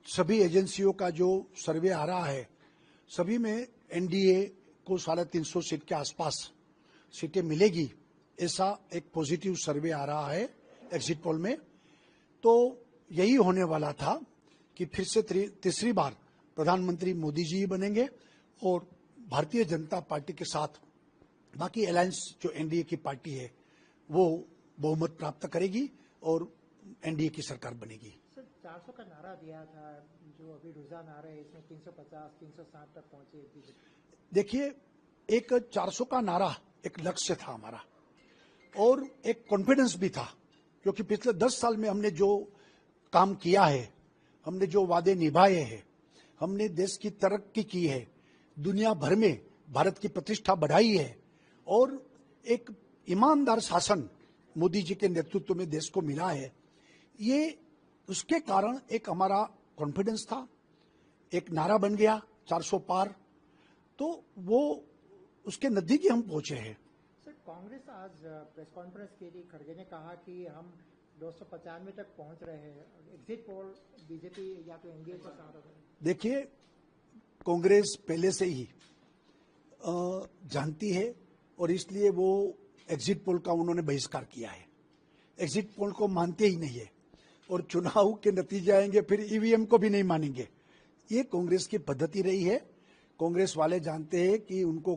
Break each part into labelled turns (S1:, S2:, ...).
S1: सभी एजेंसियों का जो सर्वे आ रहा है, सभी में एनडीए को 350 सीट के आसपास सीटें मिलेगी, ऐसा एक पॉजिटिव सर्वे आ रहा है एग्जिट पोल में। तो यही होने वाला था कि फिर से तीसरी बार प्रधानमंत्री मोदी जी बनेंगे और भारतीय जनता पार्टी के साथ बाकी अलायंस जो एनडीए की पार्टी है वो बहुमत प्राप्त करेगी और एनडीए की सरकार बनेगी।
S2: सर, 400 का नारा दिया था, जो अभी रुझान आ रहे हैं इसमें 350 360 तक पहुंचे।
S1: देखिए, एक 400 का नारा एक लक्ष्य था हमारा और एक कॉन्फिडेंस भी था, क्योंकि पिछले 10 साल में हमने जो काम किया है, हमने जो वादे निभाए हैं, हमने देश की तरक्की की है, दुनिया भर में भारत की प्रतिष्ठा बढ़ाई है और एक ईमानदार शासन मोदी जी के नेतृत्व में देश को मिला है। ये उसके कारण एक हमारा कॉन्फिडेंस था, एक नारा बन गया 400 पार, तो वो उसके नजदीक ही हम पहुंचे हैं।
S2: सर, कांग्रेस आज प्रेस कॉन्फ्रेंस के लिए खड़गे ने कहा कि हम 295 तक पहुंच रहे हैं। एग्जिट पोल बीजेपी या तो एनडीए के साथ।
S1: देखिए, कांग्रेस पहले से ही जानती है और इसलिए वो एग्जिट पोल का उन्होंने बहिष्कार किया है। एग्जिट पोल को मानते ही नहीं है और चुनाव के नतीजे आएंगे फिर ईवीएम को भी नहीं मानेंगे। ये कांग्रेस की पद्धति रही है। कांग्रेस वाले जानते हैं कि उनको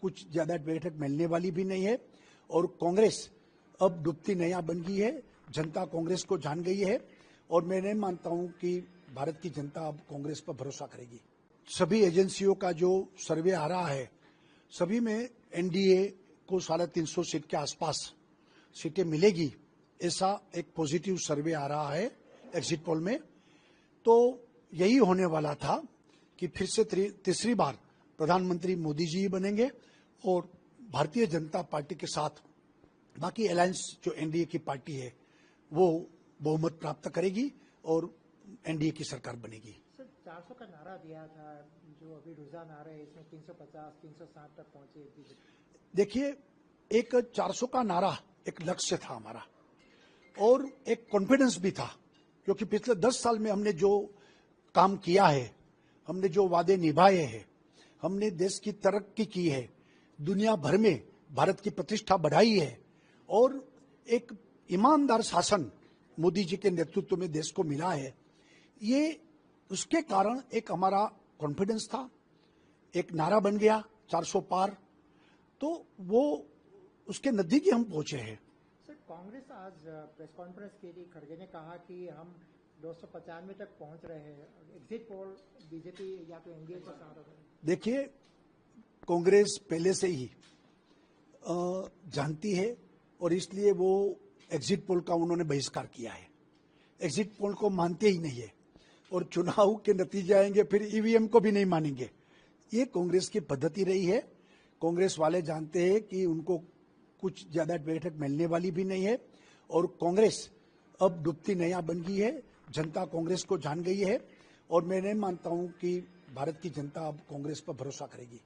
S1: कुछ ज्यादा बैठक मिलने वाली भी नहीं है और कांग्रेस अब डूबती नैया बन गई है। जनता कांग्रेस को जान गई है और मैं नहीं मानता हूं कि भारत की जनता अब कांग्रेस पर भरोसा करेगी। सभी एजेंसियों का जो सर्वे आ रहा है, सभी में एनडीए को 350 सीट के आसपास सीटें मिलेगी, ऐसा एक पॉजिटिव सर्वे आ रहा है एग्जिट पोल में। तो यही होने वाला था कि फिर से तीसरी बार प्रधानमंत्री मोदी जी बनेंगे और भारतीय जनता पार्टी के साथ बाकी अलायंस जो एनडीए की पार्टी है वो बहुमत प्राप्त करेगी और एनडीए की सरकार बनेगी।
S2: सर, 400 का नारा दिया था, जो अभी रुझान आ रहे हैं इसमें 350 360 तक पहुंचे।
S1: देखिए, एक 400 का नारा एक लक्ष्य था हमारा और एक कॉन्फिडेंस भी था, क्योंकि पिछले 10 साल में हमने जो काम किया है, हमने जो वादे निभाए हैं, हमने देश की तरक्की की है, दुनिया भर में भारत की प्रतिष्ठा बढ़ाई है और एक ईमानदार शासन मोदी जी के नेतृत्व में देश को मिला है। ये उसके कारण एक हमारा कॉन्फिडेंस था, एक नारा बन गया 400 पार, तो वो उसके नजदीक ही हम पहुंचे हैं।
S2: सर, कांग्रेस आज प्रेस कॉन्फ्रेंस के लिए खड़गे ने कहा कि हम 295 तक पहुंच रहे हैं। एग्जिट पोल बीजेपी या तो एनडीए के साथ।
S1: देखिए, कांग्रेस पहले से ही जानती है और इसलिए वो एग्जिट पोल का उन्होंने बहिष्कार किया है। एग्जिट पोल को मानते ही नहीं है और चुनाव के नतीजे आएंगे फिर ईवीएम को भी नहीं मानेंगे। ये कांग्रेस की पद्धति रही है। कांग्रेस वाले जानते हैं कि उनको कुछ ज्यादा बैठक मिलने वाली भी नहीं है और कांग्रेस अब डूबती नैया बन गई है। जनता कांग्रेस को जान गई है और मैं नहीं मानता हूं कि भारत की जनता अब कांग्रेस पर भरोसा करेगी।